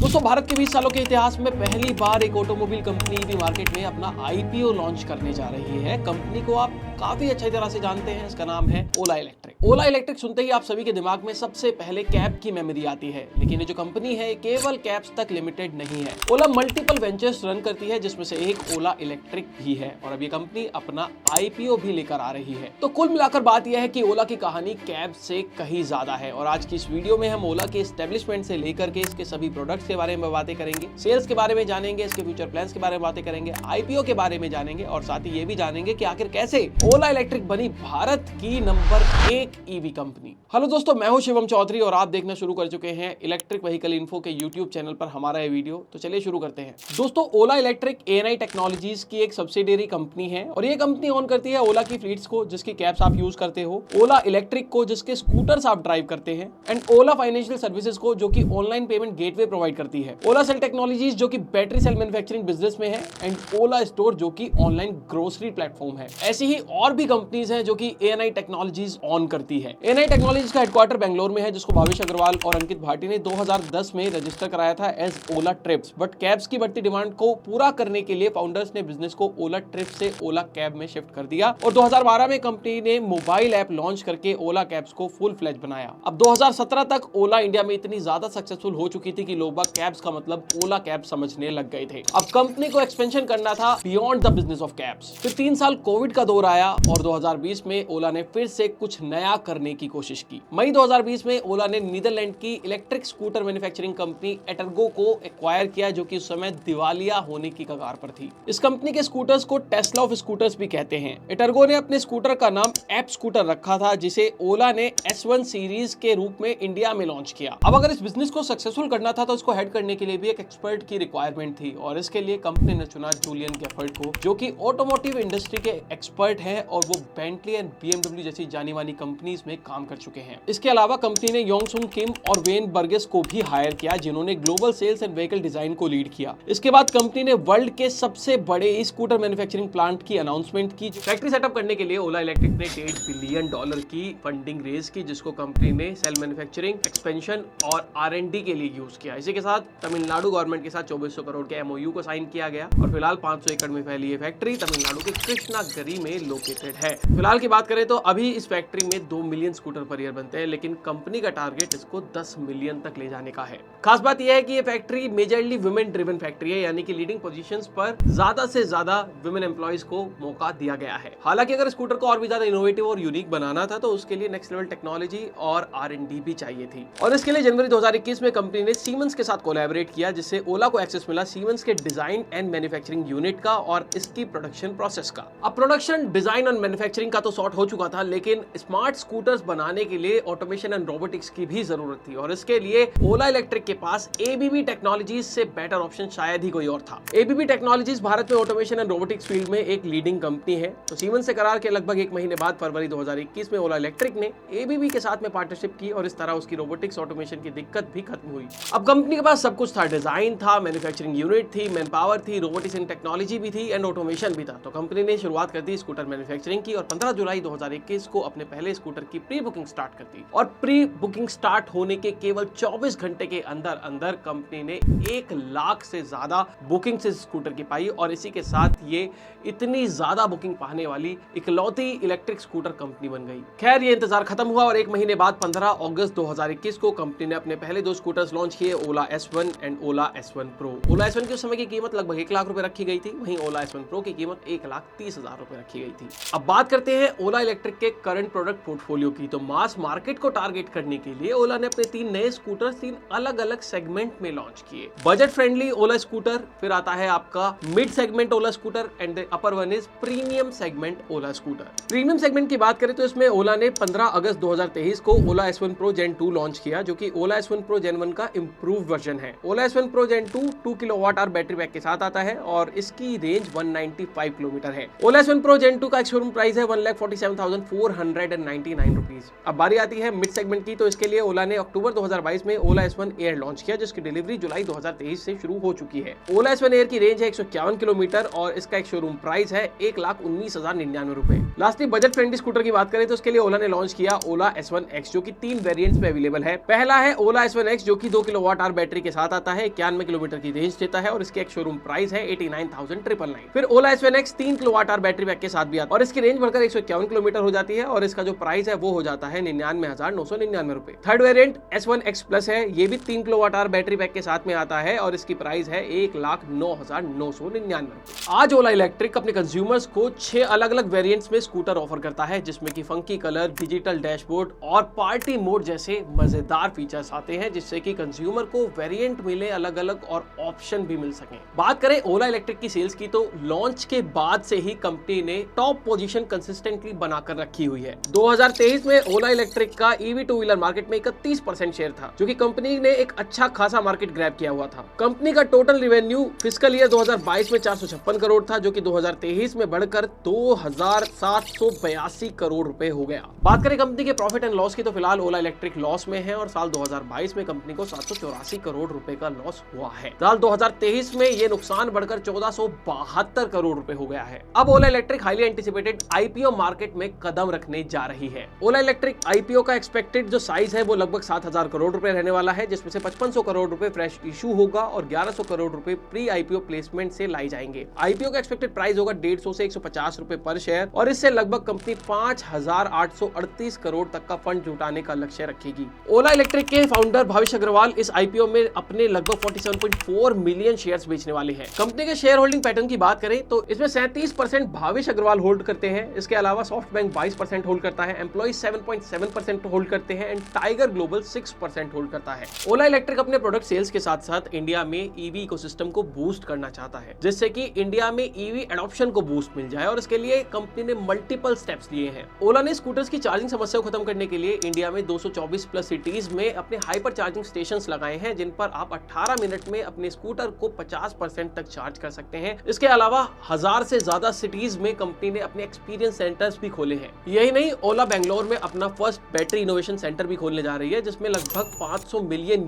दोस्तों, भारत के 20 सालों के इतिहास में पहली बार एक ऑटोमोबाइल कंपनी ईवी मार्केट में अपना आईपीओ लॉन्च करने जा रही है। कंपनी को आप काफी अच्छी तरह से जानते हैं, इसका नाम है ओला इलेक्ट्रिक। ओला इलेक्ट्रिक सुनते ही आप सभी के दिमाग में सबसे पहले कैब की मेमोरी आती है, लेकिन ये जो कंपनी है केवल कैब्स तक लिमिटेड नहीं है। ओला मल्टीपल वेंचर्स रन करती है, जिसमें से एक ओला इलेक्ट्रिक भी है और अब ये कंपनी अपना आईपीओ भी लेकर आ रही है। तो कुल मिलाकर बात यह है कि ओला की कहानी कैब से कहीं ज्यादा है और आज की इस वीडियो में हम ओला के एस्टेब्लिशमेंट से लेकर के इसके सभी प्रोडक्ट्स के बारे में बातें करेंगे, सेल्स के बारे में जानेंगे, इसके फ्यूचर प्लान्स के बारे में बातें करेंगे, आईपीओ के बारे में जानेंगे और साथ ही ये भी जानेंगे कि आखिर कैसे ओला इलेक्ट्रिक बनी भारत की नंबर 1 ईवी कंपनी। हेलो दोस्तों, मैं हूं शिवम चौधरी और आप देखना शुरू कर चुके हैं इलेक्ट्रिक व्हीकल इन्फो के यूट्यूब चैनल पर हमारा ये वीडियो। तो चलिए शुरू करते हैं। दोस्तों, ओला इलेक्ट्रिक एएनआई टेक्नोलॉजीज की एक सब्सिडियरी कंपनी है और ये कंपनी ओन करती है ओला की फ्लीट्स को जिसकी कैब्स आप यूज करते हो, ओला इलेक्ट्रिक को जिसके स्कूटर्स आप ड्राइव करते हैं, एंड ओला फाइनेंशियल सर्विसेज को जो कि ऑनलाइन पेमेंट गेटवे प्रोवाइड करती है, ओला सेल टेक्नोलॉजीज जो कि बैटरी सेल मैन्युफैक्चरिंग बिजनेस में है, एंड ओला स्टोर जो कि ऑनलाइन ग्रोसरी प्लेटफॉर्म है। ऐसी ही और भी कंपनीज हैं जो कि एएनआई टेक्नोलॉजीज ऑन करती है। एएनआई टेक्नोलॉजीज का हेडक्वार्टर बेंगलोर में है, जिसको भावेश अग्रवाल और अंकित भाटी ने 2010 में रजिस्टर कराया था as Ola trips. But cabs की बढ़ती डिमांड को पूरा करने के लिए फाउंडर्स ने बिजनेस को ओला ट्रिप्स से ओला कैब में शिफ्ट कर दिया और 2012 में कंपनी ने मोबाइल ऐप लॉन्च करके ओला कैब्स को फुल फ्लेज बनाया। अब 2017 तक ओला इंडिया में इतनी ज्यादा सक्सेसफुल हो चुकी थी कि लोग कैब्स का मतलब ओला कैब समझने लग गए थे। अब कंपनी को एक्सपेंशन करना था beyond the business of cabs. फिर 3 साल कोविड का दौर आया और 2020 में ओला ने फिर से कुछ नया करने की कोशिश की। मई 2020 में ओला ने नीदरलैंड की इलेक्ट्रिक स्कूटर मैन्युफैक्चरिंग कंपनी एटर्गो को एक्वायर किया, जो कि उस समय दिवालिया होने की कगार पर थी। इस कंपनी के स्कूटर्स को टेस्ला ऑफ स्कूटर्स भी कहते हैं। एटर्गो ने अपने स्कूटर का नाम एप स्कूटर रखा था, जिसे ओला ने S1 सीरीज के रूप में इंडिया में लॉन्च किया। अब अगर इस बिजनेस को सक्सेसफुल करना था तो इसको हेड करने के लिए भी एक एक्सपर्ट की रिक्वायरमेंट थी और इसके लिए कंपनी ने चुना जूलियन गेफर्ड को, जो कि ऑटोमोटिव इंडस्ट्री के एक्सपर्ट हैं और वो बेंटली एंड BMW जैसी जानी मानी कंपनीज में काम कर चुके हैं। इसके अलावा कंपनी ने योंगसुन किम और वेन बर्गेस को भी हायर किया, जिन्होंने global sales and vehicle design को लीड किया। इसके बाद कंपनी ने वर्ल्ड के सबसे बड़े ई स्कूटर मैन्युफैक्चरिंग प्लांट की अनाउंसमेंट की। फैक्ट्री सेटअप करने के लिए ओला इलेक्ट्रिक ने $1.5 बिलियन की फंडिंग रेज की, जिसको कंपनी ने सेल मैन्युफैक्चरिंग, एक्सपेंशन और R&D के लिए यूज किया। इसी के साथ तमिलनाडु गवर्नमेंट के साथ 2400 करोड़ के MOU को साइन किया गया और फिलहाल 500 एकड़ में फैली ये फैक्ट्री तमिलनाडु के कृष्णागिरी में लोकेटेड है। फिलहाल की बात करें तो अभी इस फैक्ट्री में 2 मिलियन स्कूटर पर ईयर बनते हैं, लेकिन कंपनी का टारगेट इसको 10 मिलियन तक ले जाने का है। खास बात यह है कि ये factory majorly women driven factory है, यानी कि लीडिंग पोजीशंस पर ज्यादा से ज्यादा वुमेन एम्प्लॉइज को मौका दिया गया है। हालांकि अगर स्कूटर को और भी ज्यादा इनोवेटिव और यूनिक बनाना था तो उसके लिए नेक्स्ट लेवल टेक्नोलॉजी और R&D भी चाहिए थी और इसके लिए जनवरी 2021 में कंपनी ने सीमेंस के साथ कोलैबोरेट किया, जिससे ओला को एक्सेस मिला सीमेंस के डिजाइन एंड मैन्युफैक्चरिंग यूनिट का और इसकी प्रोडक्शन प्रोसेस का। अब प्रोडक्शन, डिजाइन और मैन्युफैक्चरिंग का तो सॉर्ट हो चुका था, लेकिन स्मार्ट स्कूटर्स बनाने के लिए ऑटोमेशन एंड रोबोटिक्स की भी जरूरत थी और इसके लिए ओला इलेक्ट्रिक के पास ABB टेक्नोलॉजीज से बेटर ऑप्शन शायद ही कोई और था। ABB टेक्नोलॉजीज भारत में ऑटोमेशन एंड रोबोटिक्स फील्ड में एक लीडिंग कंपनी है। तो सीमेंस से करार के लगभग 1 महीने बाद फरवरी 2021 में ओला इलेक्ट्रिक ने ABB के साथ में पार्टनरशिप की और इस तरह उसकी रोबोटिक्स ऑटोमेशन की दिक्कत भी खत्म हुई। अब कंपनी के पास सब कुछ था, डिजाइन था, मैन्युफैक्चरिंग यूनिट थी, मैन पावर थी, रोबोटिक्स एंड टेक्नोलॉजी भी थी एंड ऑटोमेशन भी था। तो कंपनी ने शुरुआत कर दी स्कूटर मैन्युफैक्चरिंग की और 15 जुलाई 2021 को अपने पहले स्कूटर की प्री बुकिंग स्टार्ट कर दी और प्री बुकिंग स्टार्ट होने के केवल 24 घंटे के अंदर अंदर कंपनी ने 1 लाख से ज्यादा बुकिंग से स्कूटर की पाई और इसी के साथ ये इतनी ज्यादा बुकिंग पाने वाली इकलौती इलेक्ट्रिक स्कूटर कंपनी बन गई। खैर, ये इंतजार खत्म हुआ और 1 महीने बाद 15 अगस्त 2021 को कंपनी ने अपने पहले 2 स्कूटर्स लॉन्च किए, ओला S1 and Ola S1 Pro। Ola S1 की उस समय की कीमत लगभग 1 लाख रुपए रखी गई थी, वहीं ओला S1 Pro की कीमत 1,30,000 रुपए रखी गई थी। अब बात करते हैं ओला इलेक्ट्रिक के करंट प्रोडक्ट पोर्टफोलियो की। तो मास मार्केट को टारगेट करने के लिए ओला ने अपने 3 नए स्कूटर 3 अलग अलग सेगमेंट में लॉन्च किए। बजट फ्रेंडली ओला स्कूटर, फिर आता है आपका mid segment Ola scooter and the upper one is premium segment Ola scooter. Premium segment की बात करें तो इसमें ओला ने 15 अगस्त 2023 को ओला S1 Pro Gen 2 लॉन्च किया, जो कि ओला S1 Pro Gen 1 का इंप्रूव्ड वर्जन है। ओला S1 Pro Gen 2 kilowatt hour battery pack के साथ आता है और इसकी रेंज 195 किलोमीटर है। ओला S1 Pro Gen 2 का शोरूम प्राइस है 1,47,499 रुपीज। अब बारी आती है मिड सेगमेंट की, तो इसके लिए ओला ने अक्टूबर 2022 में ओला S1 Air लॉन्च किया, जिसकी डिलीवरी जुलाई 2023 से शुरू हो चुकी है। ओला S1 Air की रेंज है 151 किलोमीटर और इसका एक शोरूम प्राइस है 1,19,099 रुपए। लास्टली बजट फ्रेंडली स्कूटर की बात करें तो इसके लिए ओला ने लॉन्च किया ओला S1X, जो कि 3 वेरिएंट्स में अवेलेबल है। पहला है ओला S1X, जो कि 2 किलोवाट आवर बैटरी बैटरी के साथ आता है, 91 किलोमीटर की रेंज देता है और इसके एक शोरूम प्राइस है 89,999। फिर ओला S1 X 3 kilowatt hour battery pack के साथ भी आता है और इसकी रेंज बढ़कर 151 किलोमीटर हो जाती है और इसका जो प्राइस है वो हो जाता है 99,999 रुपए। Third variant S1 X Plus है, ये भी 3 किलोवाट आवर बैटरी पैक के साथ में आता है और इसकी प्राइस है 1,09,999 रुपए। आज ओला इलेक्ट्रिक अपने कंज्यूमर्स को 6 अलग अलग वेरिएंट्स में स्कूटर ऑफर करता है, जिसमें कि फंकी कलर, डिजिटल डैशबोर्ड और पार्टी मोड जैसे मजेदार फीचर्स आते हैं, जिससे कि कंज्यूमर को वेरिएंट मिले अलग अलग और ऑप्शन भी मिल सके। बात करें ओला इलेक्ट्रिक की सेल्स की, तो लॉन्च के बाद से ही कंपनी ने टॉप पोजीशन कंसिस्टेंटली बनाकर रखी हुई है। 2023 में ओला इलेक्ट्रिक का ईवी टू व्हीलर मार्केट में 31% शेयर था, जो कि कंपनी ने एक अच्छा खासा मार्केट ग्रैब किया हुआ था। कंपनी का टोटल रेवेन्यू फिस्कल ईयर 2022 में 456 करोड़ था, जो कि 2023 में बढ़कर 2,782 करोड़ रुपए हो गया। बात करें कंपनी के प्रॉफिट एंड लॉस की, तो फिलहाल ओला इलेक्ट्रिक लॉस में है और साल 2022 में कंपनी को 784 करोड़ रुपए का लॉस हुआ है। साल 2023 में ये नुकसान बढ़कर 1472 करोड़ रुपए हो गया है। अब Ola Electric highly anticipated IPO market में कदम रखने जा रही है। ओला इलेक्ट्रिक आईपीओ का एक्सपेक्टेड जो साइज है वो लगभग 7,000 करोड़ रुपए रहने वाला है, जिसमें से 5500 करोड़ रुपए फ्रेश इशू होगा और 1100 करोड़ रुपए प्री आईपीओ प्लेसमेंट से लाई जाएंगे। आईपीओ का एक्सपेक्टेड प्राइस होगा 150 से 150 रुपए पर शेयर और इससे लगभग कंपनी 5,838 करोड़ तक का फंड जुटाने का लक्ष्य रखेगी। ओला इलेक्ट्रिक के फाउंडर भाविश अग्रवाल इस आईपीओ में अपने लगभग 47.4 मिलियन शेयर्स बेचने वाले हैं। कंपनी के शेयर होल्डिंग पैटर्न की बात करें तो इसमें 37% भाविश अग्रवाल होल्ड करते हैं। इसके अलावा सॉफ्ट बैंक 22% होल्ड करता है, एम्प्लॉइज 7.7% होल्ड करते हैं एंड टाइगर ग्लोबल 6% होल्ड करता है। ओला इलेक्ट्रिक अपने प्रोडक्ट सेल्स के साथ साथ इंडिया में ईवी इकोसिस्टम को बूस्ट करना चाहता है, जिससे कि इंडिया में ईवी एडॉप्शन को बूस्ट मिल जाए और इसके लिए कंपनी ने मल्टीपल स्टेप्स लिए हैं। ओला ने स्कूटर्स की चार्जिंग समस्या को खत्म करने के लिए इंडिया में 224 प्लस सिटीज में अपने हाइपर चार्जिंग स्टेशंस लगाए हैं, जिन पर आप 18 मिनट में अपने स्कूटर को 50% तक चार्ज कर सकते हैं। इसके अलावा 1000 से ज्यादा सिटीज में कंपनी ने अपने एक्सपीरियंस सेंटर्स भी खोले हैं। यही नहीं, ओला बेंगलोर में अपना फर्स्ट बैटरी इनोवेशन सेंटर भी खोलने जा रही है, जिसमें लगभग $500 मिलियन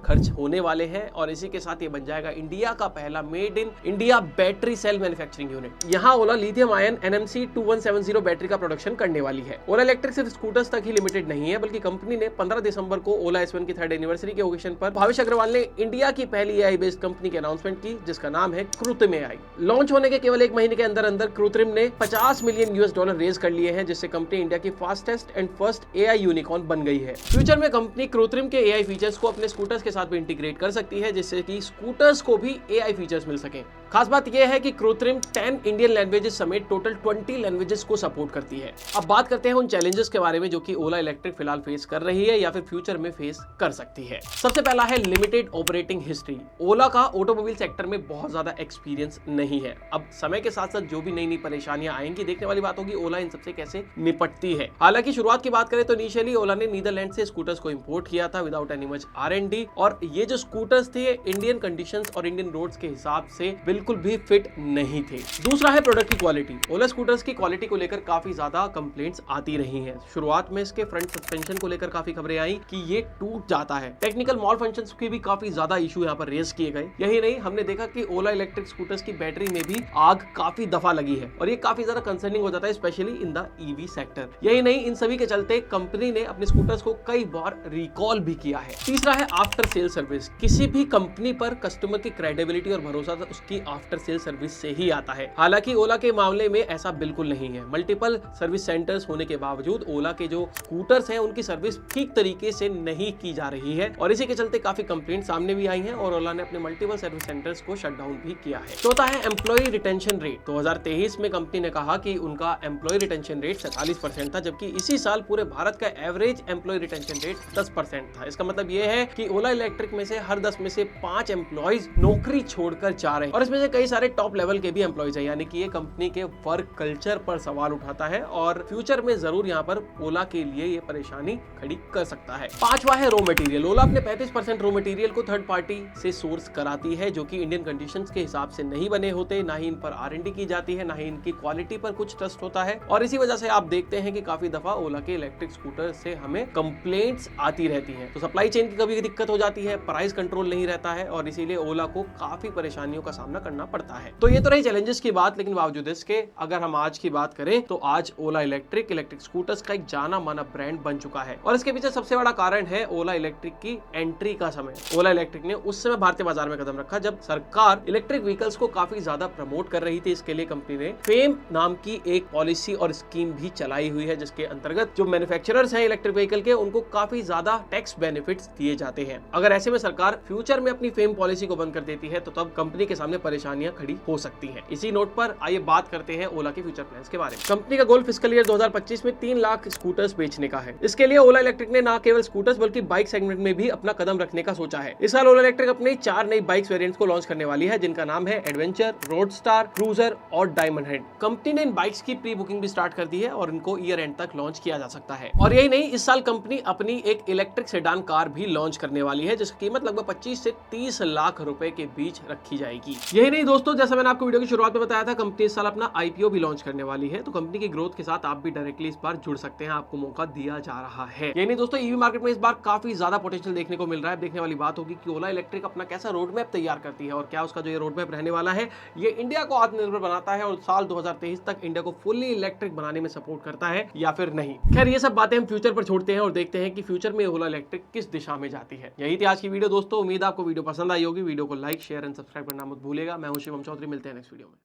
खर्च होने वाले हैं और इसी के साथ ये बन जाएगा इंडिया का पहला made in India battery cell manufacturing unit. यहाँ Ola lithium ion NMC 2170 battery का प्रोडक्शन करने वाली है। ओला इलेक्ट्रिक सिर्फ स्कूटर्स तक ही लिमिटेड नहीं है, बल्कि कंपनी ने 15 दिसंबर को ओला S1 की 3rd एनिवर्सरी के ओकेजन पर भाविश अग्रवाल ने इंडिया की पहली AI बेस्ड कंपनी की अनाउंसमेंट की, जिसका नाम है कृत्रिम AI। लॉन्च होने के केवल 1 महीने के अंदर अंदर कृत्रिम ने $50 मिलियन रेज कर लिए हैं, जिससे कंपनी इंडिया की fastest and first AI unicorn बन गई है। फ्यूचर में कंपनी कृत्रिम के AI फीचर्स को अपने स्कूटर्स के साथ भी इंटीग्रेट कर सकती है, जिससे कि स्कूटर्स को भी AI फीचर्स मिल सके। खास बात यह है कि कृत्रिम 10 इंडियन लैंग्वेजेस समेत टोटल 20 लैंग्वेजेस को सपोर्ट करती है। अब बात करते हैं उन चैलेंजेस के बारे में जो कि ओला इलेक्ट्रिक फिलहाल फेस कर रही है या फिर फ्यूचर में फेस कर सकती है। सबसे पहला है लिमिटेड ऑपरेटिंग हिस्ट्री। ओला का ऑटोमोबाइल सेक्टर में बहुत ज्यादा एक्सपीरियंस नहीं है। अब समय के साथ साथ जो भी नई नई परेशानियां आएंगी, देखने वाली बात होगी ओला इन सबसे कैसे निपटती है। हालांकि शुरुआत की बात करें तो इनिशियली ओला ने नीदरलैंड से स्कूटर्स को इंपोर्ट किया था विदाउट एनी मच R&D, और ये जो स्कूटर्स थे इंडियन कंडीशंस और इंडियन रोड्स के हिसाब से बिल्कुल भी फिट नहीं थे। दूसरा है प्रोडक्ट की क्वालिटी। ओला स्कूटर्स की क्वालिटी को लेकर काफी ज्यादा कंप्लेंट्स आती रही हैं। शुरुआत में इसके फ्रंट सस्पेंशन को लेकर काफी खबरें आई कि ये टूट जाता है। टेक्निकल मॉल फंक्शंस की भी काफी ज्यादा इशू यहाँ पर रेज किए गए। यही नहीं, हमने देखा कि ओला इलेक्ट्रिक स्कूटर्स की बैटरी में भी आग काफी दफा लगी है और ये काफी ज्यादा कंसर्निंग हो जाता है, specially in the EV sector. यही नहीं, इन सभी के चलते कंपनी ने अपने स्कूटर्स को कई बार रिकॉल भी किया है। तीसरा है आफ्टर सेल सर्विस। किसी भी कंपनी पर कस्टमर की क्रेडिबिलिटी और भरोसा उसकी आफ्टर सेल सर्विस से ही आता है। हालांकि ओला के मामले में ऐसा बिल्कुल नहीं है। मल्टीपल सर्विस सेंटर्स होने के बावजूद ओला के जो स्कूटर्स हैं उनकी सर्विस ठीक तरीके से नहीं की जा रही है और इसी के चलते काफी कंप्लेंट सामने भी आई हैं और ओला ने अपने मल्टीपल सर्विस सेंटर्स को शट डाउन भी किया है। चौथा है एम्प्लॉय रिटेंशन रेट। 2023 में कंपनी ने कहा कि उनका एम्प्लॉय रिटेंशन रेट 47% था, जबकि इसी साल पूरे भारत का एवरेज एम्प्लॉय रिटेंशन रेट 10% था। इसका मतलब यह है कि ओला इलेक्ट्रिक में से हर 10 में से 5 एम्प्लॉइज नौकरी छोड़कर जा रहे हैं और इसमें से कई सारे टॉप लेवल के भी एम्प्लॉइज हैं, यानी कि ये कंपनी के वर्क कल्चर पर सवाल उठाता है और फ्यूचर में जरूर यहाँ पर ओला के लिए ये परेशानी खड़ी कर सकता है। पांचवा है रॉ मटेरियल। ओला अपने 35% रॉ मटेरियल को थर्ड पार्टी से सोर्स कराती है, जो कि इंडियन कंडीशंस के हिसाब से नहीं बने होते, ना ही इन पर R&D की जाती है, ना ही इनकी क्वालिटी पर कुछ ट्रस्ट होता है और इसी वजह से आप देखते हैं कि काफी दफा ओला के इलेक्ट्रिक स्कूटर से हमें कंप्लेंट्स आती रहती हैं। तो सप्लाई चेन की कभी दिक्कत हो जाती है, प्राइस कंट्रोल नहीं रहता है और इसीलिए ओला को काफी परेशानियों का सामना करना पड़ता है। तो ये तो रही चैलेंजेस की बात, लेकिन बावजूद इसके अगर हम आज की बात करें तो आज ओला इलेक्ट्रिक स्कूटर्स का एक जाना माना ब्रांड बन चुका है। और इसके पीछे सबसे बड़ा कारण है ओला इलेक्ट्रिक की एंट्री का समय। ओला इलेक्ट्रिक ने उस समय भारतीय बाजार में कदम रखा जब सरकार इलेक्ट्रिक व्हीकल्स को काफी ज्यादा प्रमोट कर रही थी। इसके लिए कंपनी ने फेम नाम की एक पॉलिसी और स्कीम भी चलाई हुई है, जिसके अंतर्गत जो मैन्युफैक्चरर्स हैं इलेक्ट्रिक व्हीकल के, उनको काफी ज्यादा टैक्स बेनिफिट्स दिए जाते हैं। अगर ऐसे में सरकार फ्यूचर में अपनी फेम पॉलिसी को बंद कर देती है तो तब कंपनी के सामने परेशानियां खड़ी हो सकती हैं। इसी नोट पर आइए बात करते हैं ओला के फ्यूचर प्लान्स के बारे में। कंपनी का गोल फिस्कल ईयर 2025 में 3 लाख स्कूटर्स बेचने का है। इसके लिए ओला इलेक्ट्रिक ने न केवल स्कूटर्स बल्कि बाइक सेगमेंट में भी अपना कदम रखने का सोचा है। इस साल ओला इलेक्ट्रिक अपनी 4 नई बाइक वेरिएंट्स को लॉन्च करने वाली है, जिनका नाम है एडवेंचर, रोडस्टार, क्रूजर और डायमंड हेड। कंपनी ने इन बाइक्स की प्री बुकिंग भी स्टार्ट कर दी है और इनको ईयर एंड तक लॉन्च किया जा सकता है। और यही नहीं, इस साल कंपनी अपनी एक इलेक्ट्रिक सेडान कार भी लॉन्च करने वाली है, जिसकी कीमत लगभग 25 से 30 लाख रुपए के बीच रखी जाएगी। यही नहीं दोस्तों, जैसा मैंने आपको वीडियो की शुरुआत में बताया था, कंपनी इस साल अपना आईपीओ भी लॉन्च करने वाली है। तो कंपनी की ग्रोथ के साथ आप भी डायरेक्टली इस बार जुड़ सकते हैं, आपको मौका दिया जा रहा है। यही नहीं दोस्तों, ईवी मार्केट में इस बार काफी ज्यादा पोटेंशियल देखने को मिल रहा है। देखने वाली बात होगी कि ओला इलेक्ट्रिक अपना कैसा रोड मैप तैयार करती है और क्या उसका जो ये रोड मैप रहने वाला है ये इंडिया को आत्मनिर्भर बनाता है और साल 2023 तक इंडिया को फुल्ली इलेक्ट्रिक बनाने में सपोर्ट करता है या फिर नहीं। खैर ये सब बातें हम फ्यूचर पर छोड़ते हैं और देखते हैं कि फ्यूचर में ओला इलेक्ट्रिक किस दिशा में जाती है। यही थी आज की वीडियो दोस्तों, उम्मीद आपको वीडियो पसंद आई होगी। वीडियो को लाइक, शेयर एंड सब्सक्राइब करना मत भूलिएगा। मैं हूं शिवम चौधरी, मिलते हैं नेक्स्ट वीडियो में।